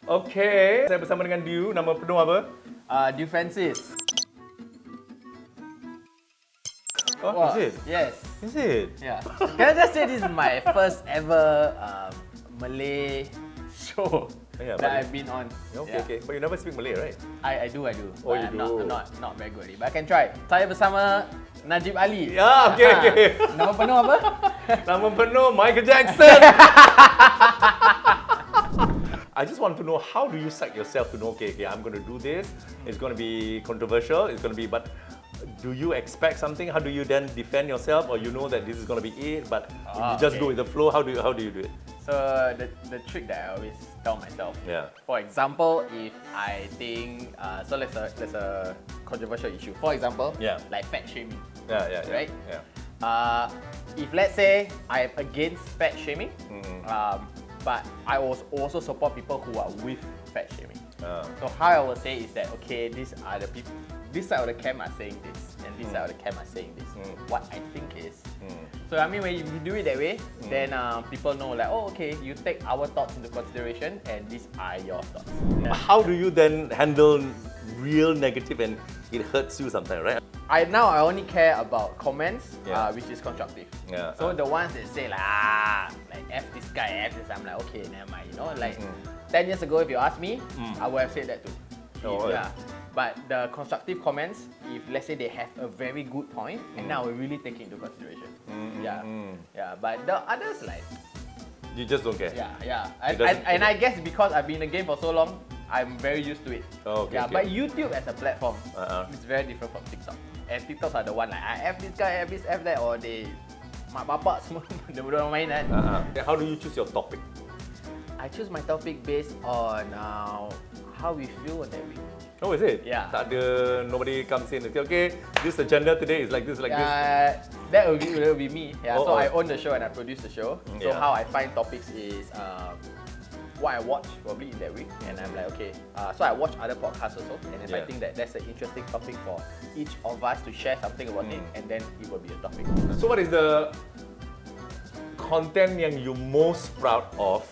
Okay, saya bersama dengan Dew. Nama penuh apa? Dew Francis. Oh, Wow. is it? Yes. Is it? Yeah. Can I just say this is my first ever Malay show Yeah, that I've been on. Okay, okay. But you never speak Malay, right? I do. Oh, But you I'm do. Not very good at it, but I can try. Saya bersama Najib Ali. Yeah, okay. Nama penuh apa? Nama penuh Michael Jackson. I just want to know, how do you psych yourself to know, okay, I'm going to do this. It's going to be controversial. It's going to be, but do you expect something? How do you then defend yourself, or you know that this is going to be it, but you just go with the flow? How do you do it? So the trick that I always tell myself. Yeah. For example, if I think so, let's a controversial issue. For example, like fat shaming. Yeah. Right? Yeah. If let's say I am against fat shaming, but I also support people who are with fat shaming. So how I will say is that, okay, these are the people, this side of the camp are saying this, and this side of the camp are saying this. What I think is. So I mean, when you do it that way, then people know like, oh, okay, you take our thoughts into consideration, and these are your thoughts. How do you then handle real negative and it hurts you sometimes, right? I only care about comments, which is constructive. Yeah. So the ones that say like F this guy, F this, I'm like, okay, never mind. You know, like 10 years ago, if you asked me, I would have said that too. Yeah. But the constructive comments, if let's say they have a very good point, and now we really take it into consideration. Yeah. But the others, like, you just don't care. Yeah. And I guess because I've been in the game for so long, I'm very used to it. Okay. But YouTube as a platform, it's very different from TikTok. And TikToks are the one like, F this guy, F this, F that, or they mak bapak semua dia orang main kan. How do you choose your topic? I choose my topic based on how we feel on that week. Oh, is it? Yeah. Tak ada, nobody comes in and say, okay, this agenda today is like this, like this. That will be me. Yeah. Oh, so I own the show and I produce the show. So how I find topics is what I watch probably in that week, and I'm like, okay. So I watch other podcasts also, and if I think that that's an interesting topic for each of us to share something about it, and then it will be a topic. So what is the content yang you most proud of,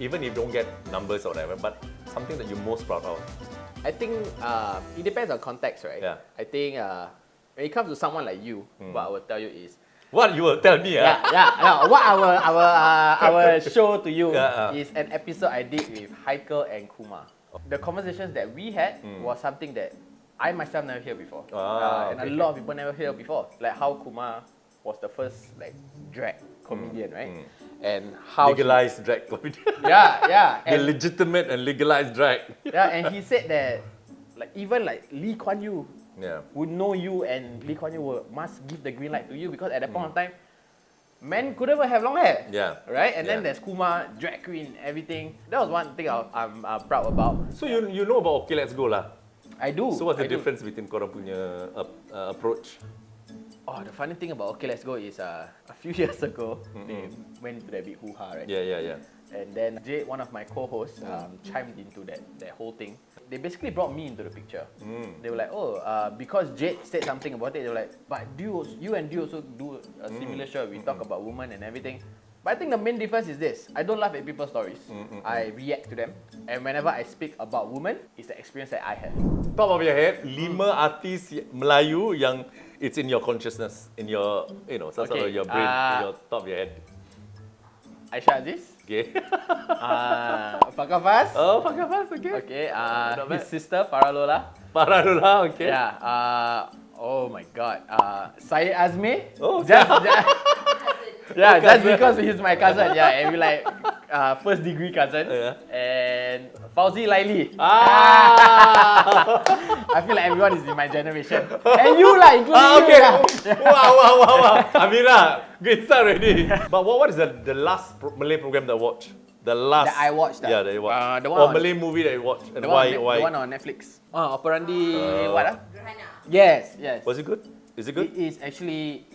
even if you don't get numbers or whatever, but something that you're most proud of? I think it depends on context, right? Yeah. I think when it comes to someone like you, what I will tell you is, What you will tell me? what our show to you is an episode I did with Heikel and Kumar. The conversations that we had was something that I myself never heard before, and a lot of people never heard before. Like how Kumar was the first like drag comedian, right? And how legalized drag comedian. Yeah. The legitimate and legalized drag. Yeah, and he said that like even like Lee Kuan Yew would know you, and Lee Kuan Yew must give the green light to you, because at that point of time, men could never have long hair. Yeah. Right? And then there's Kumar, drag queen, everything. That was one thing I'm proud about. So you know about Okay Let's Go lah. I do. So what's the difference between korang punya approach? Oh, the funny thing about Okay Let's Go is a few years ago, they went into that big hoo-ha, right? Yeah. And then Jay, one of my co-hosts, chimed into that whole thing. They basically brought me into the picture. They were like, because Jade said something about it, they were like, but you and Dew also do a similar show. We talk about women and everything. But I think the main difference is this. I don't laugh at people's stories. I react to them. And whenever I speak about women, it's the experience that I had. Top of your head, 5 artis Melayu yang it's in your consciousness, in your, sort of your brain, in your top of your head. Aisyah Aziz. Okay. Fakar Faz. Oh, Fakar Faz, okay. Okay. His sister, Farah Lola. Farah Lola, okay. Yeah. Oh my God. Syed Azmi. Oh, just because he's my cousin. Yeah, and we like first degree cousin. And Fauzi Laili. I feel like everyone is in my generation. And you lah, including you. Wow. Amira, great start already. But what is the last Malay program that you watched? The last that I watched. Yeah, that you watched. The one or on, Malay movie that you watched, and the why? The one on Netflix. Operandi what? Gerhana. Yes. Was it good? Is it good? It is actually.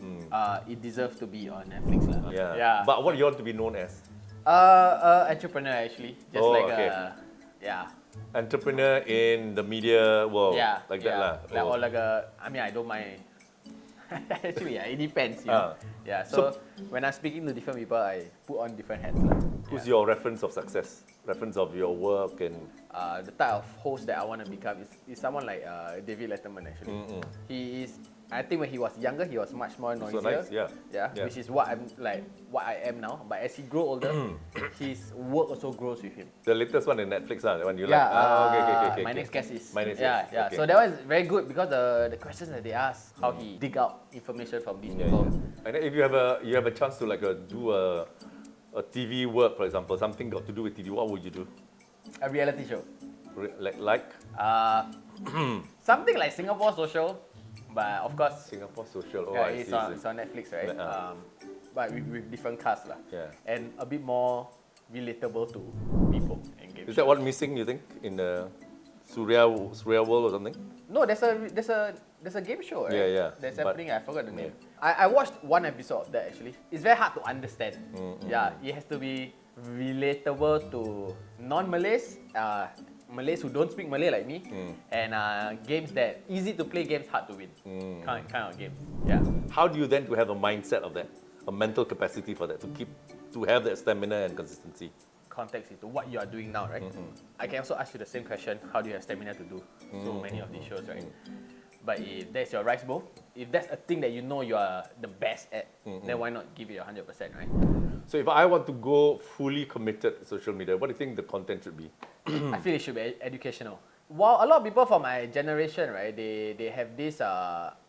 It deserves to be on Netflix lah. Yeah. But what you want to be known as? Entrepreneur actually. Just entrepreneur in the media world. Yeah. Like that lah. Like, or like I don't mind Actually, yeah, it depends. You know? Yeah, so when I'm speaking to different people, I put on different hats. Lah. Who's your reference of success? Reference of your work and... The type of host that I want to become is someone like David Letterman, actually. He is, I think when he was younger, he was much more noisier. So nice, yeah. Yeah, which is what I am now. But as he grows older, his work also grows with him. The latest one in Netflix, the one you Yeah, like? Okay. My Next Guest Is. My Next yeah, Guest Is, yeah. okay. So that was very good because the questions that they ask, how he dig out information from these people. And then if you have a chance to do a TV work, for example, something got to do with TV, what would you do? A reality show. Like? Something like Singapore Social, but of course, Singapore Social. Oh, yeah, I it's see. on Netflix, right? But with different casts lah. Yeah. And a bit more relatable to people and games. Is that what missing, you think, in the Surya world or something? No, there's a game show, right? Yeah. That's happening. I forgot the name. I watched one episode of that actually. It's very hard to understand. Yeah, it has to be relatable to non-Malays, Malays who don't speak Malay like me, and games that easy to play, games hard to win. Kind of games. Yeah. How do you then to have a mindset of that, a mental capacity for that, to have that stamina and consistency? Context into what you are doing now, right? I can also ask you the same question. How do you have stamina to do so many of these shows, right? But if that's your rice bowl, if that's a thing that you know you are the best at, then why not give it 100%, right? So if I want to go fully committed to social media, what do you think the content should be? I feel it should be educational. While a lot of people from my generation, right, they have this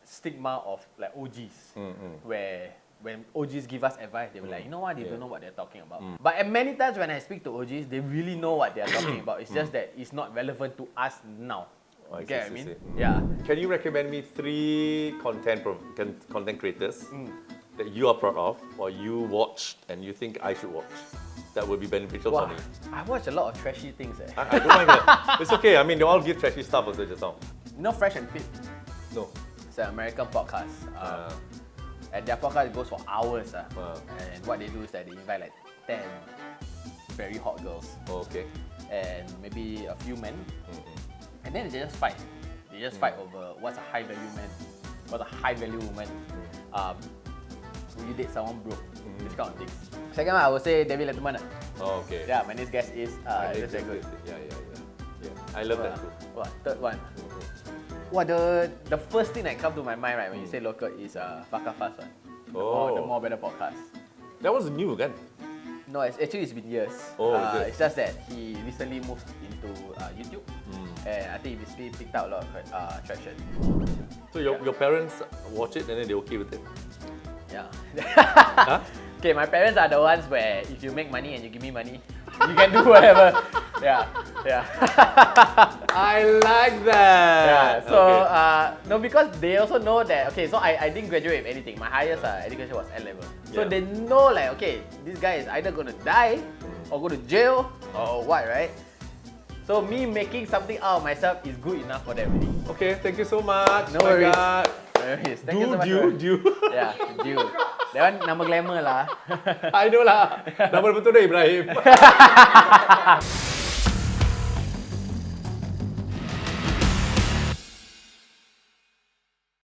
stigma of like OGs, where when OGs give us advice, they were like, you know what, they don't know what they're talking about. But many times when I speak to OGs, they really know what they're talking about. It's just that it's not relevant to us now. Oh, You get what I mean? see. Yeah. Can you recommend me 3 content creators that you are proud of, or you watched and you think I should watch? That would be beneficial for Wow, me. I watch a lot of trashy things. I don't mind that. It's okay. I mean, they all give trashy stuff also just now. No, Fresh and Fit. No. It's an American podcast. And their podcast goes for hours. And what they do is that they invite like 10 very hot girls. Okay. And maybe a few men. And then they just fight. They just fight over what's a high value man, what's a high value woman. Will you date someone broke? This kind of things. Second one, I would say David Letterman. Oh, okay. Yeah, my next guest is Yeah, very good. I love that too. What, third one? What the first thing that comes to my mind, right, when you say local is Faka Fast one. The More Better podcast. That was new, kan? No, it's been years. Oh, is it? It's just that he recently moved into YouTube, and I think he picked out a lot of traction. So your parents watch it and then they're okay with it? Yeah. Huh? Okay, my parents are the ones where if you make money and you give me money, you can do whatever. Yeah. I like that. Yeah. So okay. no, because they also know that. Okay, so I didn't graduate with anything. My highest education was N level. So they know like, okay, this guy is either gonna die or go to jail or what, right? So me making something out of myself is good enough for them already. Okay, thank you so much. No worries. God. No worries. Thank you so much. Due. Yeah, due. That one nama glamour lah. I know lah. Nama betul dia Ibrahim.